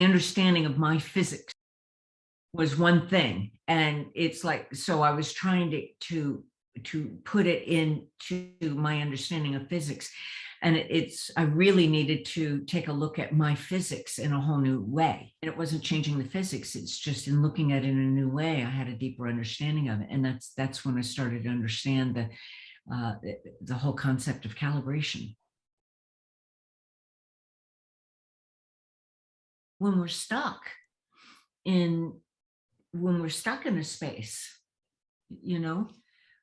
understanding of my physics was one thing. And it's like, so I was trying to put it into my understanding of physics. And I really needed to take a look at my physics in a whole new way. And it wasn't changing the physics, it's just in looking at it in a new way, I had a deeper understanding of it. And that's when I started to understand the whole concept of calibration. When we're stuck in a space,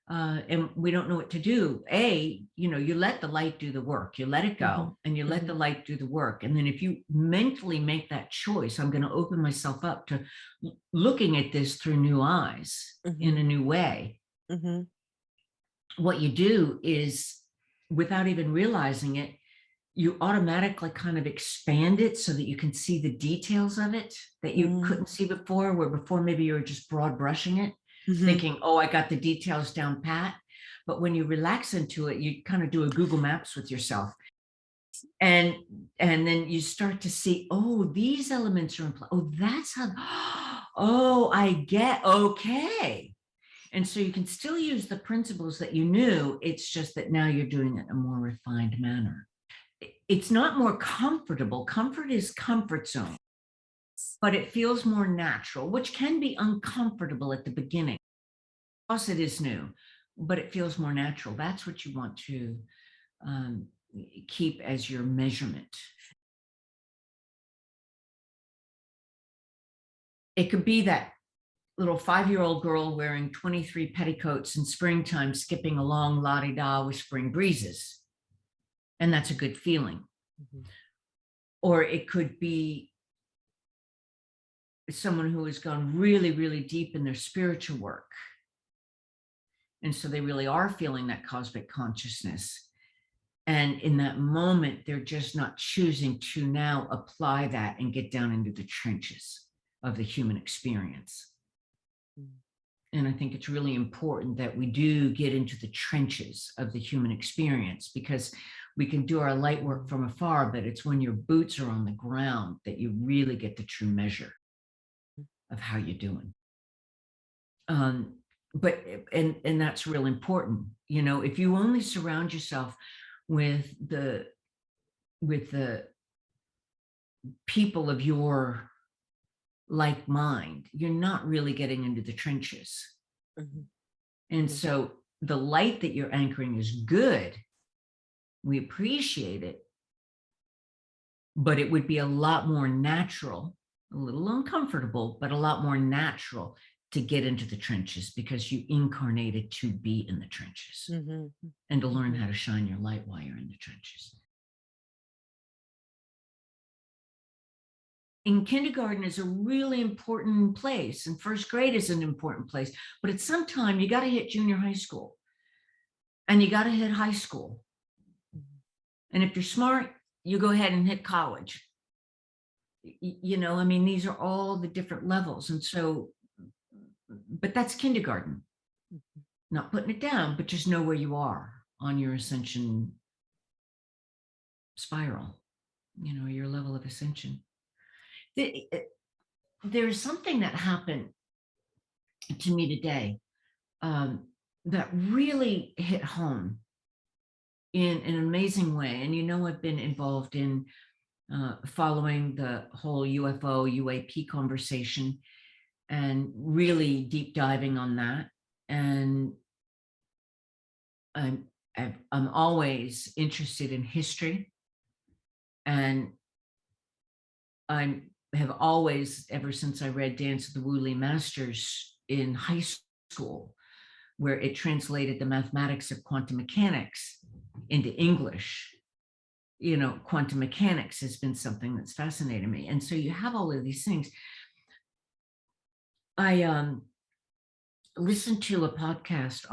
and we don't know what to do. You let the light do the work, you let it go, and you let the light do the work. And then if you mentally make that choice, I'm going to open myself up to looking at this through new eyes in a new way. What you do is, without even realizing it, you automatically kind of expand it so that you can see the details of it that you couldn't see before, where before maybe you were just broad brushing it, thinking, oh, I got the details down pat. But when you relax into it, you kind of do a Google Maps with yourself. And then you start to see, oh, these elements are in play. Oh, that's how, oh, I get, okay. And so you can still use the principles that you knew. It's just that now you're doing it in a more refined manner. It's not more comfortable. Comfort is comfort zone, but it feels more natural, which can be uncomfortable at the beginning. Plus, it is new, but it feels more natural. That's what you want to keep as your measurement. It could be that little 5-year-old girl wearing 23 petticoats in springtime, skipping along la-di-da with spring breezes. And that's a good feeling. Or it could be someone who has gone really, really deep in their spiritual work. And so they really are feeling that cosmic consciousness. And in that moment, they're just not choosing to now apply that and get down into the trenches of the human experience. And I think it's really important that we do get into the trenches of the human experience, because we can do our light work from afar, but it's when your boots are on the ground that you really get the true measure of how you're doing. But that's real important. If you only surround yourself with the people of your like mind, you're not really getting into the trenches. And so the light that you're anchoring is good. We appreciate it, but it would be a lot more natural, a little uncomfortable, but a lot more natural to get into the trenches, because you incarnated to be in the trenches and to learn how to shine your light while you're in the trenches. In kindergarten is a really important place, and first grade is an important place, but at some time you got to hit junior high school and you got to hit high school. And if you're smart, you go ahead and hit college. These are all the different levels. And so, but that's kindergarten. Not putting it down, but just know where you are on your ascension spiral, your level of ascension. There's something that happened to me today that really hit home in an amazing way. And I've been involved in following the whole UFO, UAP conversation and really deep diving on that. And I'm always interested in history. And I have always, ever since I read Dance of the Wooly Masters in high school, where it translated the mathematics of quantum mechanics into English, quantum mechanics has been something that's fascinated me. And so you have all of these things. I listened to a podcast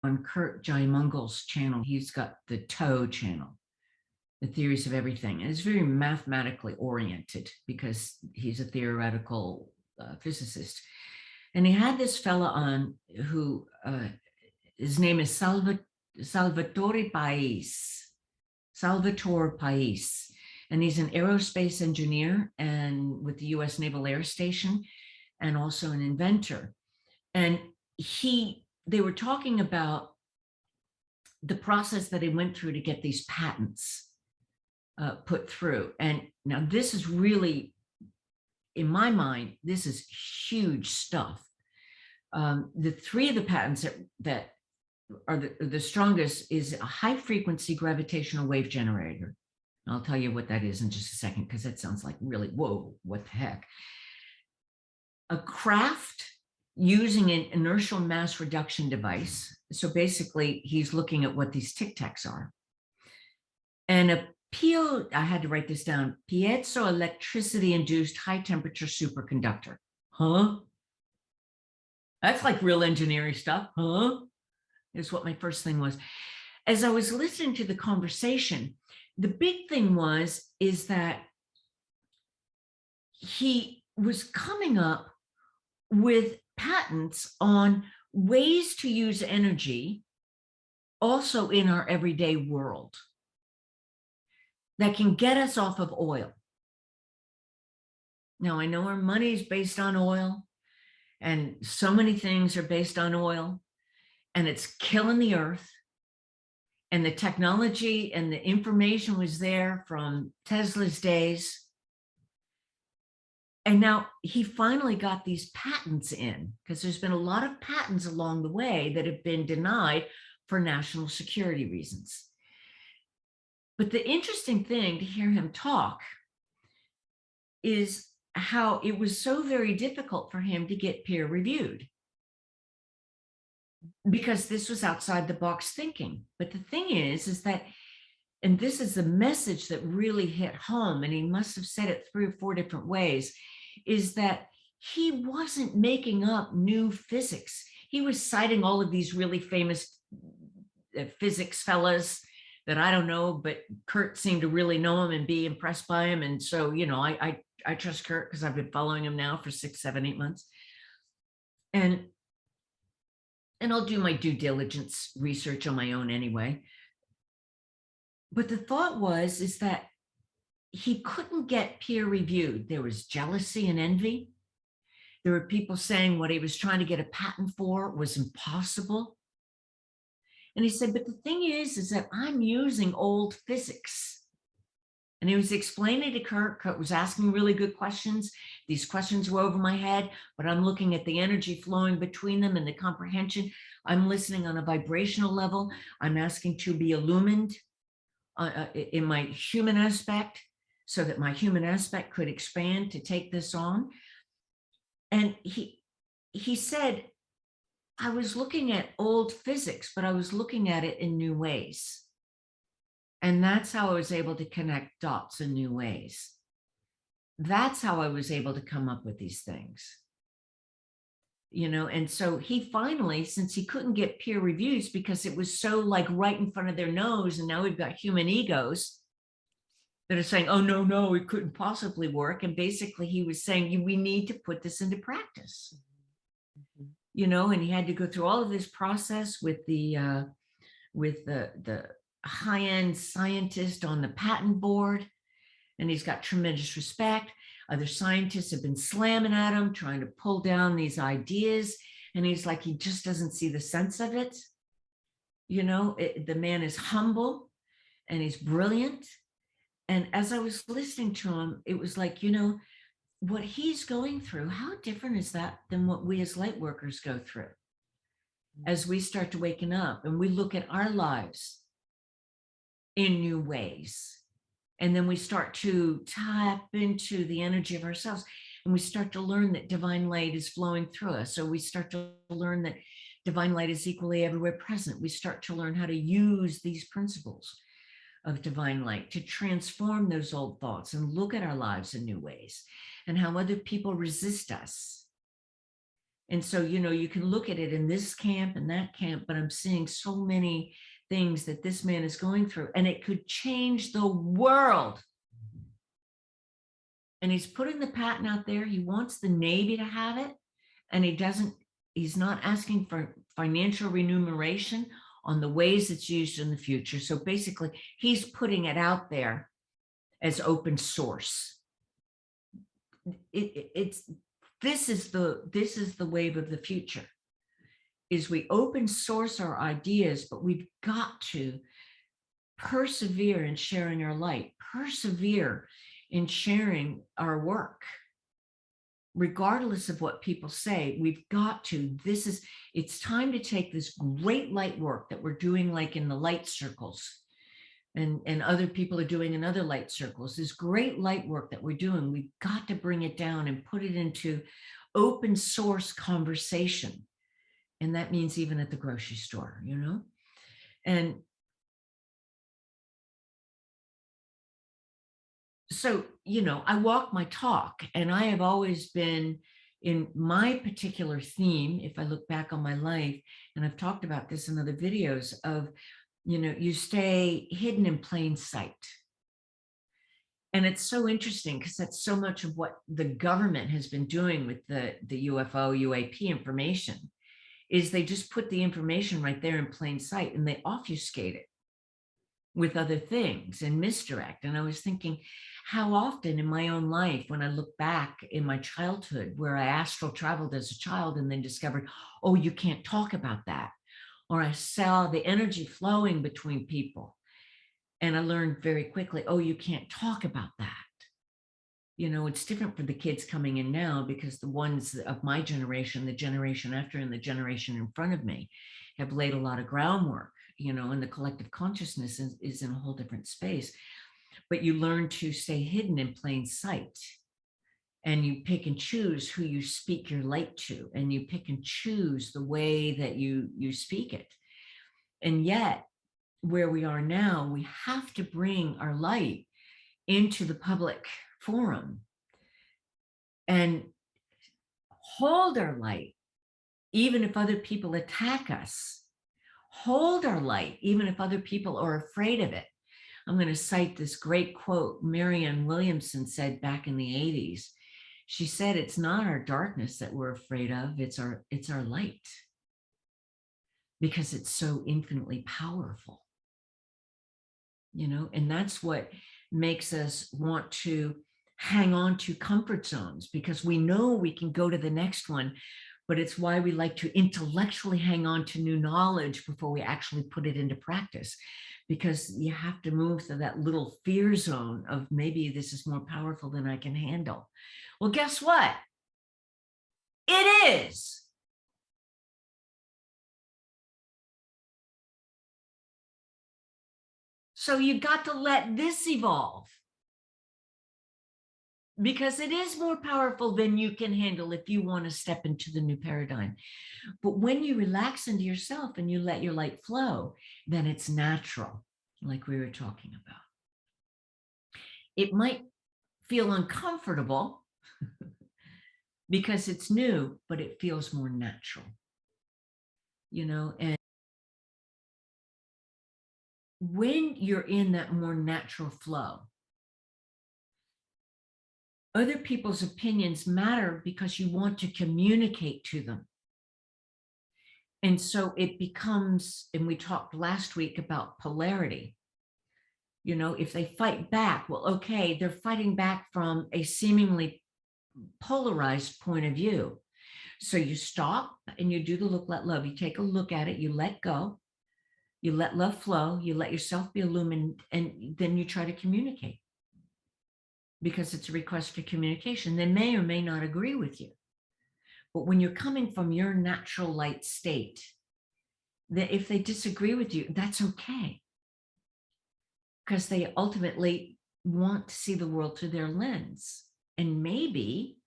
on Kurt Jaimungal's channel. He's got the TOE channel, the theories of everything. And it's very mathematically oriented because he's a theoretical physicist. And he had this fella on who, his name is Salvatore Pais. Salvatore Pais, and he's an aerospace engineer and with the U.S. Naval Air Station, and also an inventor. And they were talking about the process that he went through to get these patents put through. And now this is really, in my mind, this is huge stuff. The three of the patents that are the strongest is a high frequency gravitational wave generator. And I'll tell you what that is in just a second, because that sounds like really, whoa, what the heck? A craft using an inertial mass reduction device. So basically, he's looking at what these tic tacs are. And I had to write this down, piezoelectricity induced high temperature superconductor. Huh? That's like real engineering stuff. Huh? Is what my first thing was. As I was listening to the conversation, the big thing is that he was coming up with patents on ways to use energy also in our everyday world that can get us off of oil. Now, I know our money is based on oil, and so many things are based on oil, and it's killing the earth. And the technology and the information was there from Tesla's days. And now he finally got these patents in, because there's been a lot of patents along the way that have been denied for national security reasons. But the interesting thing to hear him talk is how it was so very difficult for him to get peer reviewed, because this was outside the box thinking. But the thing is that, and this is the message that really hit home, and he must have said it 3 or 4 different ways, is that he wasn't making up new physics. He was citing all of these really famous physics fellas that I don't know, but Kurt seemed to really know him and be impressed by him. And so, you know, I trust Kurt because I've been following him now for 6, 7, 8 months. And I'll do my due diligence research on my own anyway. But the thought is that he couldn't get peer reviewed. There was jealousy and envy. There were people saying what he was trying to get a patent for was impossible. And he said, but the thing is that I'm using old physics. And he was explaining to Kurt. Kurt was asking really good questions. These questions were over my head, but I'm looking at the energy flowing between them and the comprehension. I'm listening on a vibrational level. I'm asking to be illumined in my human aspect, so that my human aspect could expand to take this on. And he said, I was looking at old physics, but I was looking at it in new ways. And that's how I was able to connect dots in new ways. That's how I was able to come up with these things. You know, and so he finally, since he couldn't get peer reviews because it was so like right in front of their nose, and now we've got human egos that are saying, oh, no, it couldn't possibly work. And basically he was saying, we need to put this into practice. Mm-hmm. You know, and he had to go through all of this process with the high-end scientist on the patent board. And he's got tremendous respect. Other scientists have been slamming at him, trying to pull down these ideas. And he's like, he just doesn't see the sense of it. You know, the man is humble and he's brilliant. And as I was listening to him, it was like, you know, what he's going through, how different is that than what we as light workers go through as we start to waken up and we look at our lives in new ways. And then we start to tap into the energy of ourselves, and we start to learn that divine light is flowing through us. So we start to learn that divine light is equally everywhere present. We start to learn how to use these principles of divine light to transform those old thoughts and look at our lives in new ways, and how other people resist us. And so, you know, you can look at it in this camp and that camp, but I'm seeing so many things that this man is going through, and it could change the world. And he's putting the patent out there. He wants the Navy to have it, and he's not asking for financial remuneration. on the ways it's used in the future. So basically, he's putting it out there as open source. This is the wave of the future, is we open source our ideas, but we've got to persevere in sharing our light, persevere in sharing our work. Regardless of what people say, we've got to, it's time to take this great light work that we're doing, like in the light circles, and other people are doing in other light circles, this great light work that we're doing, we've got to bring it down and put it into open source conversation. And that means even at the grocery store, you know? And so, you know, I walk my talk, and I have always been in my particular theme. If I look back on my life, and I've talked about this in other videos, of, you know, you stay hidden in plain sight. And it's so interesting because that's so much of what the government has been doing with the UFO, UAP information, is they just put the information right there in plain sight and they obfuscate it with other things and misdirect. And I was thinking, how often in my own life, when I look back in my childhood, where I astral traveled as a child and then discovered, oh, you can't talk about that. Or I saw the energy flowing between people, and I learned very quickly, oh, you can't talk about that. You know, it's different for the kids coming in now, because the ones of my generation, the generation after, and the generation in front of me have laid a lot of groundwork, you know, and the collective consciousness is in a whole different space. But you learn to stay hidden in plain sight, and you pick and choose who you speak your light to, and you pick and choose the way that you speak it. And yet, where we are now, we have to bring our light into the public forum and hold our light, even if other people attack us. Hold our light, even if other people are afraid of it. I'm going to cite this great quote Marianne Williamson said back in the 80s. She said, it's not our darkness that we're afraid of, it's our light, because it's so infinitely powerful. You know, and that's what makes us want to hang on to comfort zones, because we know we can go to the next one, but it's why we like to intellectually hang on to new knowledge before we actually put it into practice, because you have to move to that little fear zone of, maybe this is more powerful than I can handle. Well, guess what? It is. So you got to let this evolve, because it is more powerful than you can handle if you want to step into the new paradigm. But when you relax into yourself and you let your light flow, then it's natural, like we were talking about. It might feel uncomfortable because it's new, but it feels more natural, you know. And when you're in that more natural flow, other people's opinions matter because you want to communicate to them. And so it becomes, and we talked last week about polarity. You know, if they fight back, well, okay, they're fighting back from a seemingly polarized point of view. So you stop and you do the look, let love. You take a look at it, you let go, you let love flow, you let yourself be illumined, and then you try to communicate, because it's a request for communication. They may or may not agree with you. But when you're coming from your natural light state, that if they disagree with you, that's okay, because they ultimately want to see the world through their lens. And maybe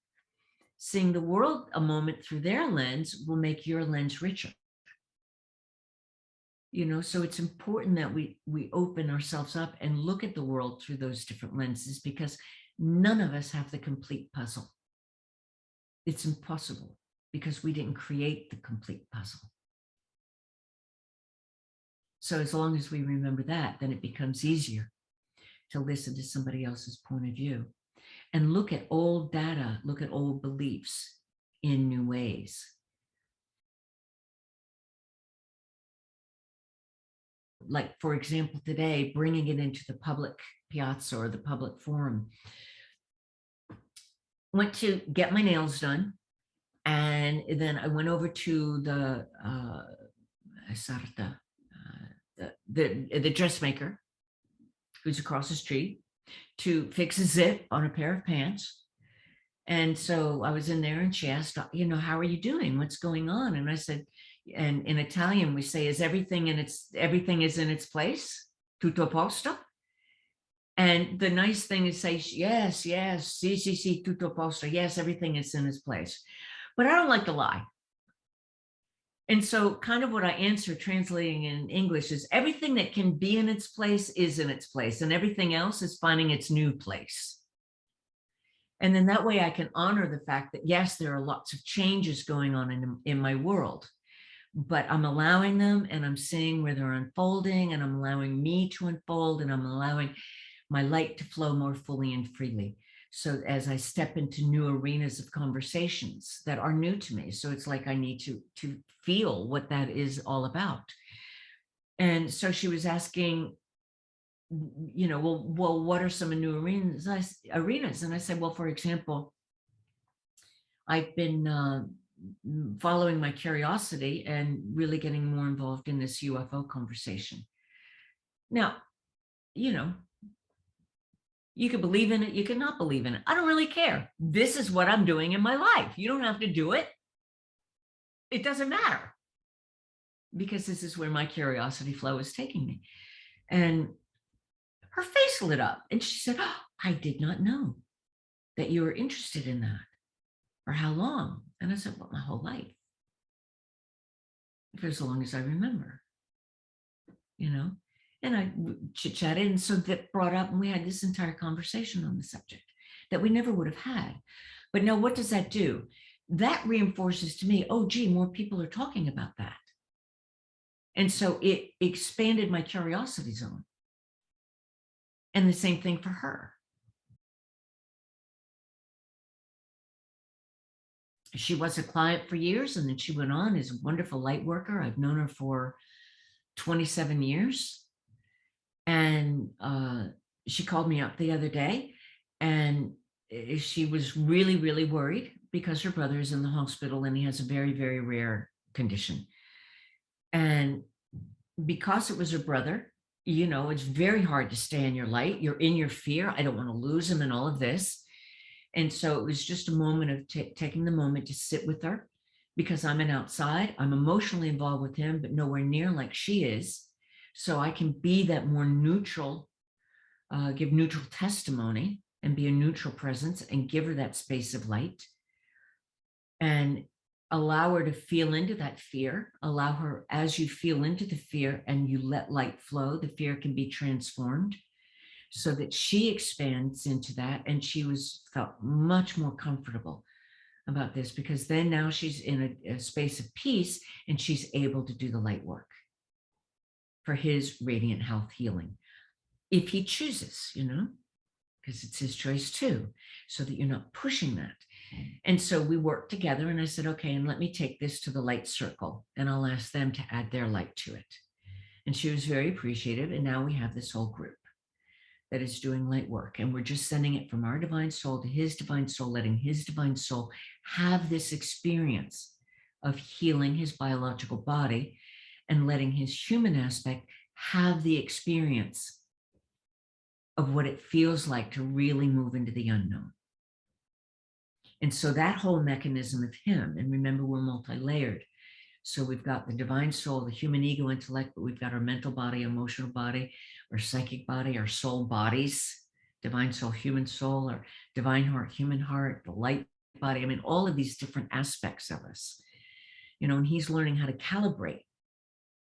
seeing the world a moment through their lens will make your lens richer. You know, so it's important that we open ourselves up and look at the world through those different lenses, because none of us have the complete puzzle. It's impossible, because we didn't create the complete puzzle. So as long as we remember that, then it becomes easier to listen to somebody else's point of view and look at old data, look at old beliefs in new ways. like, for example, today, bringing it into the public piazza or the public forum. Went to get my nails done. And then I went over to the dressmaker who's across the street to fix a zip on a pair of pants. And so I was in there and she asked, how are you doing? What's going on? And I said, and in Italian, we say, everything is in its place? Tutto posto? And the nice thing is say, yes, sì, tutto posto. Yes, everything is in its place. But I don't like to lie. And so kind of what I answer translating in English is everything that can be in its place is in its place, and everything else is finding its new place. And then that way I can honor the fact that, yes, there are lots of changes going on in my world, but I'm allowing them and I'm seeing where they're unfolding, and I'm allowing me to unfold, and I'm allowing my light to flow more fully and freely. So as I step into new arenas of conversations that are new to me, so it's like I need to feel what that is all about. And so she was asking, well, what are some new arenas? And I said, well, for example, I've been following my curiosity and really getting more involved in this UFO conversation. Now, you can believe in it, you can not believe in it. I don't really care. This is what I'm doing in my life. You don't have to do it. It doesn't matter, because this is where my curiosity flow is taking me. And her face lit up and she said, oh, I did not know that you were interested in that. For how long? And I said, well, my whole life. For as long as I remember, And I chit-chatted, and so that brought up, and we had this entire conversation on the subject that we never would have had. But now, what does that do? That reinforces to me, oh, gee, more people are talking about that. And so it expanded my curiosity zone. And the same thing for her. She was a client for years, and then she went on as a wonderful light worker. I've known her for 27 years. And she called me up the other day, and she was really, really worried because her brother is in the hospital and he has a very, very rare condition. And because it was her brother, it's very hard to stay in your light. You're in your fear. I don't want to lose him and all of this. And so it was just a moment of taking the moment to sit with her, because I'm an outside. I'm emotionally involved with him, but nowhere near like she is. So I can be that more neutral, give neutral testimony and be a neutral presence and give her that space of light and allow her to feel into that fear. Allow her, as you feel into the fear and you let light flow, the fear can be transformed so that she expands into that. And she felt much more comfortable about this, because then now she's in a space of peace and she's able to do the light work for his radiant health healing, if he chooses, because it's his choice too, so that you're not pushing that. And so we worked together, and I said, okay, and let me take this to the light circle, and I'll ask them to add their light to it. And she was very appreciative, and now we have this whole group that is doing light work, and we're just sending it from our divine soul to his divine soul, letting his divine soul have this experience of healing his biological body, and letting his human aspect have the experience of what it feels like to really move into the unknown. And so that whole mechanism of him, and remember, we're multi-layered. So we've got the divine soul, the human ego intellect, but we've got our mental body, emotional body, our psychic body, our soul bodies, divine soul, our divine heart, human heart, the light body. I mean, all of these different aspects of us, and he's learning how to calibrate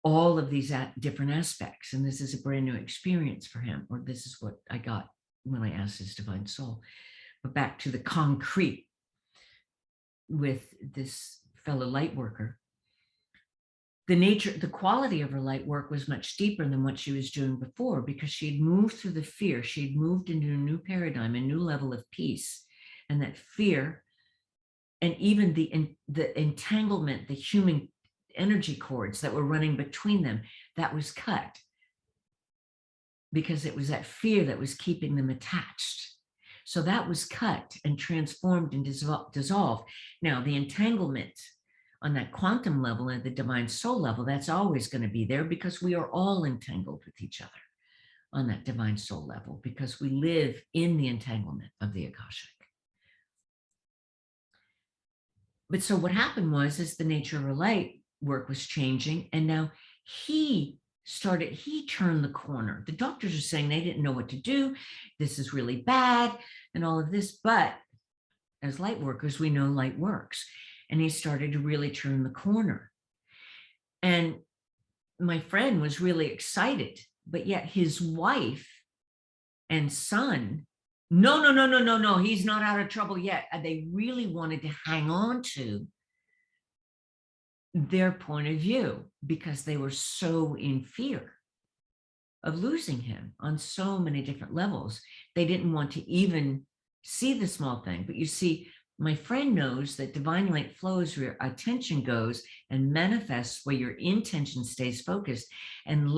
all of these different aspects. And this is a brand new experience for him, or this is what I got when I asked his divine soul. But back to the concrete with this fellow light worker, the quality of her light work was much deeper than what she was doing before, because she'd moved through the fear. She'd moved into a new paradigm, a new level of peace. And that fear, and even the entanglement, the human energy cords that were running between them, that was cut. because it was that fear that was keeping them attached. So that was cut and transformed and dissolved. Now, the entanglement on that quantum level and the divine soul level, that's always going to be there because we are all entangled with each other on that divine soul level because we live in the entanglement of the Akashic. But so what happened is the nature of her light work was changing. And now he turned the corner. The doctors are saying they didn't know what to do. This is really bad and all of this. But as light workers, we know light works. And he started to really turn the corner. And my friend was really excited, but yet his wife and son, no, he's not out of trouble yet. And they really wanted to hang on to their point of view because they were so in fear of losing him on so many different levels. They didn't want to even see the small thing. But you see, my friend knows that divine light flows where attention goes and manifests where your intention stays focused. And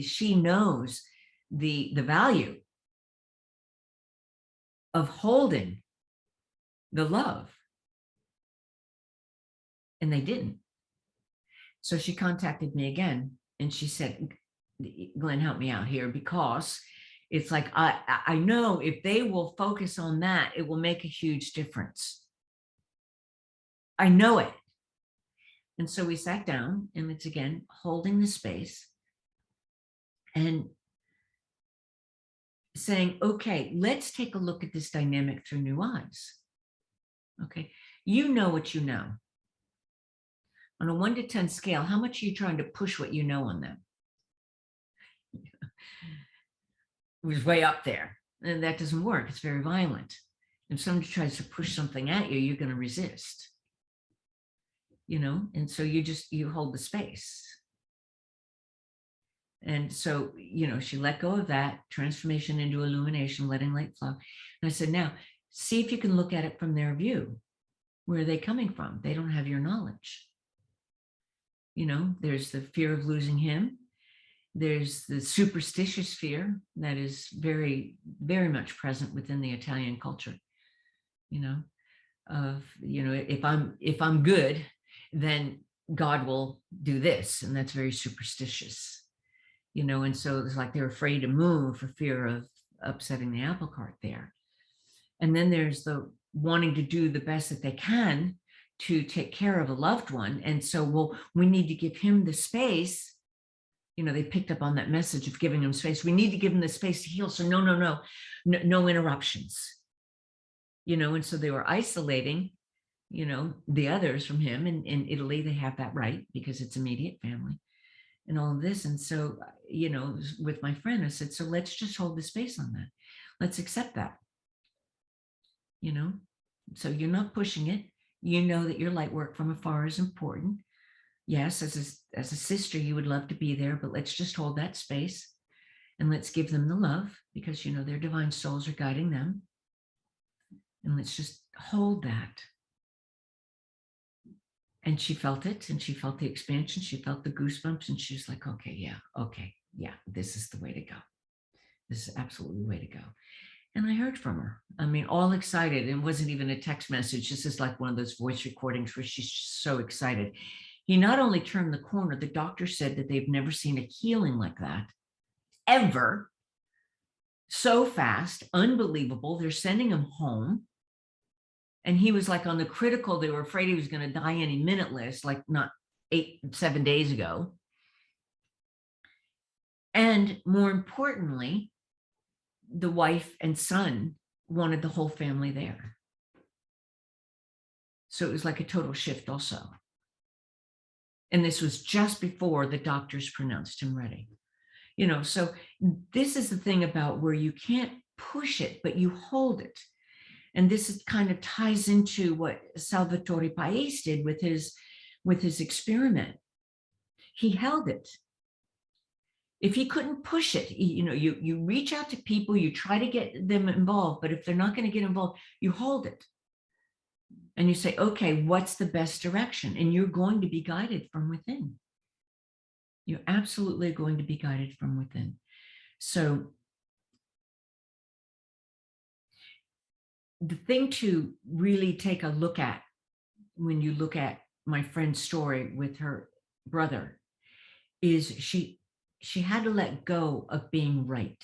she knows the value of holding the love. And they didn't. So she contacted me again and she said, Glenn, help me out here because it's like, I know if they will focus on that, it will make a huge difference. I know it. And so we sat down and it's again, holding the space and saying, okay, let's take a look at this dynamic through new eyes. Okay. You know what you know. On a 1 to 10 scale, how much are you trying to push what you know on them? It was way up there. And that doesn't work. It's very violent. If somebody tries to push something at you, you're going to resist. And so you hold the space. And so, she let go of that transformation into illumination, letting light flow. And I said, now, see if you can look at it from their view. Where are they coming from? They don't have your knowledge. There's the fear of losing him. There's the superstitious fear that is very, very much present within the Italian culture, if I'm good, then God will do this. And that's very superstitious, and so it's like they're afraid to move for fear of upsetting the apple cart there. And then there's the wanting to do the best that they can to take care of a loved one. And so, well, we need to give him the space. They picked up on that message of giving him space. We need to give him the space to heal. So no interruptions, and so they were isolating, the others from him. And in Italy, they have that right because it's immediate family and all of this. And so, with my friend, I said, so let's just hold the space on that. Let's accept that, so you're not pushing it. That your light work from afar is important. Yes, as a sister, you would love to be there, but let's just hold that space and let's give them the love because, their divine souls are guiding them. And let's just hold that. And she felt it and she felt the expansion. She felt the goosebumps and she was like, okay, yeah, this is the way to go. This is absolutely the way to go. And I heard from her. All excited. And it wasn't even a text message. This is like one of those voice recordings where she's so excited. He not only turned the corner, the doctor said that they've never seen a healing like that, ever. So fast, unbelievable. They're sending him home. And he was like on the critical, they were afraid he was going to die any minute list, like not 7 days ago. And more importantly, the wife and son wanted the whole family there. So it was like a total shift also. And this was just before the doctors pronounced him ready. So this is the thing about where you can't push it, but you hold it. And this kind of ties into what Salvatore Pais did with his experiment. He held it. If he couldn't push it, you reach out to people, you try to get them involved, but if they're not going to get involved, you hold it. And you say, okay, what's the best direction? And you're going to be guided from within. You're absolutely going to be guided from within. So the thing to really take a look at when you look at my friend's story with her brother is she had to let go of being right.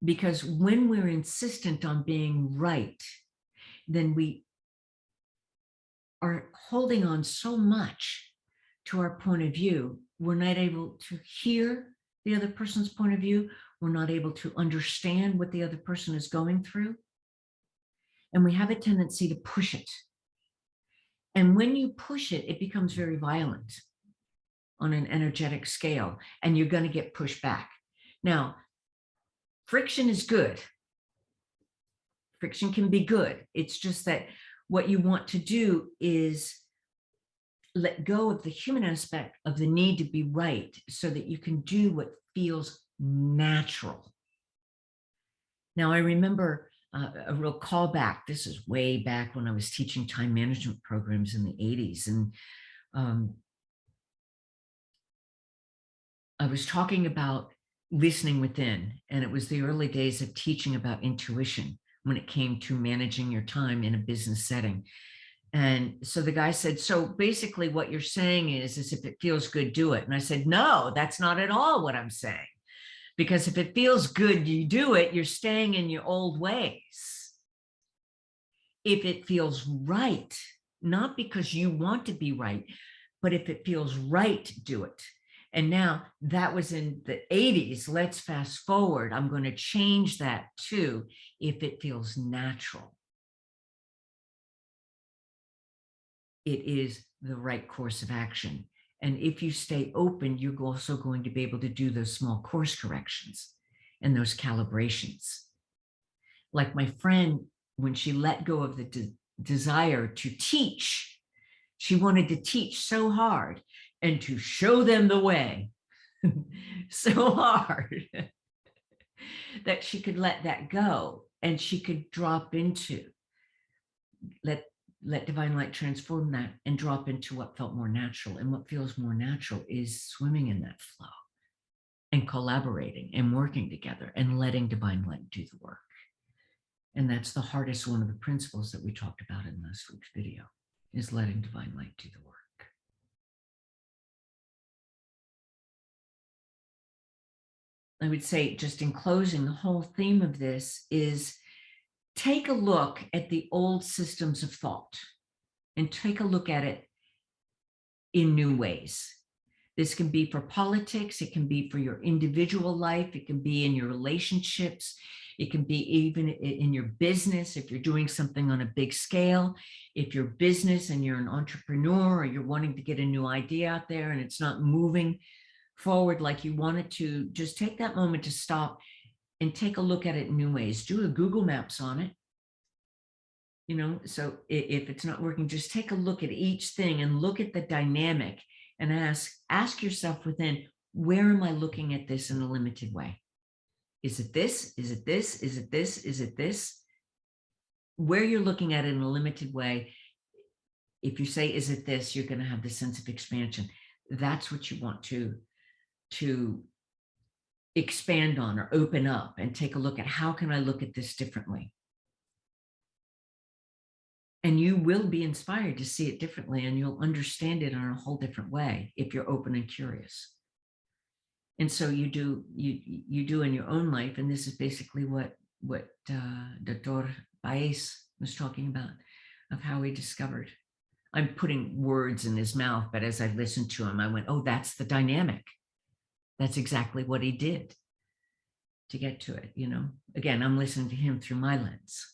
Because when we're insistent on being right, then we are holding on so much to our point of view, we're not able to hear the other person's point of view. We're not able to understand what the other person is going through. And we have a tendency to push it. And when you push it, it becomes very violent on an energetic scale, and you're going to get pushed back. Now, friction is good. Friction can be good. It's just that what you want to do is let go of the human aspect of the need to be right so that you can do what feels natural. Now, I remember a real callback. This is way back when I was teaching time management programs in the 80s. And I was talking about listening within, and it was the early days of teaching about intuition when it came to managing your time in a business setting. And so the guy said, so basically what you're saying is if it feels good, do it. And I said, no, that's not at all what I'm saying. Because if it feels good, you do it, you're staying in your old ways. If it feels right, not because you want to be right, but if it feels right, do it. And now that was in the 80s. Let's fast forward. I'm going to change that to if it feels natural. It is the right course of action. And if you stay open, you're also going to be able to do those small course corrections and those calibrations. Like my friend, when she let go of the desire to teach, she wanted to teach so hard and to show them the way so hard that she could let that go and she could drop into, let divine light transform that and drop into what felt more natural. And what feels more natural is swimming in that flow and collaborating and working together and letting divine light do the work. And that's the hardest one of the principles that we talked about in last week's video, is letting divine light do the work. I would say, just in closing, the whole theme of this is take a look at the old systems of thought and take a look at it in new ways. This can be for politics. It can be for your individual life. It can be in your relationships. It can be even in your business. If you're doing something on a big scale, if your business and you're an entrepreneur, or you're wanting to get a new idea out there and it's not moving forward like you want it to, just take that moment to stop and take a look at it in new ways. Do a Google Maps on it. You know, so if it's not working, just take a look at each thing and look at the dynamic and ask yourself within, where am I looking at this in a limited way? Is it this? Is it this? Is it this? Is it this? Where you're looking at it in a limited way, if you say, is it this, you're going to have the sense of expansion. That's what you want to expand on or open up and take a look at, how can I look at this differently? And you will be inspired to see it differently, and you'll understand it in a whole different way if you're open and curious. And so you do in your own life. And this is basically what Dr. Baez was talking about, of how he discovered. I'm putting words in his mouth, but as I listened to him, I went, oh, that's the dynamic. That's exactly what he did to get to it. You know, again, I'm listening to him through my lens.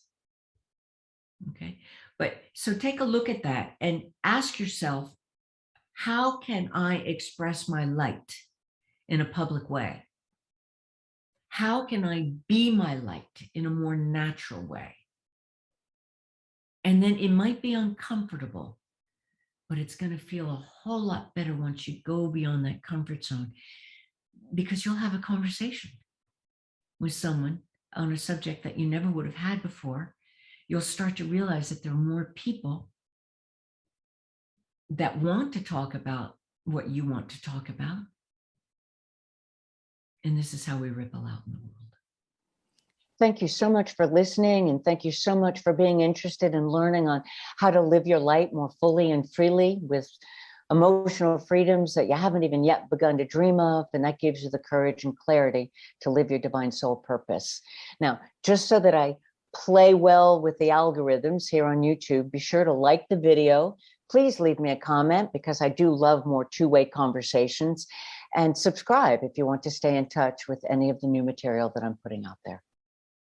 Okay. But so take a look at that and ask yourself, how can I express my light in a public way? How can I be my light in a more natural way? And then it might be uncomfortable, but it's going to feel a whole lot better once you go beyond that comfort zone, because you'll have a conversation with someone on a subject that you never would have had before. You'll start to realize that there are more people that want to talk about what you want to talk about. And this is how we ripple out in the world. Thank you so much for listening, and thank you so much for being interested in learning on how to live your light more fully and freely with emotional freedoms that you haven't even yet begun to dream of. And that gives you the courage and clarity to live your divine soul purpose. Now, just so that I play well with the algorithms here on YouTube, be sure to like the video. Please leave me a comment, because I do love more two-way conversations, and subscribe if you want to stay in touch with any of the new material that I'm putting out there.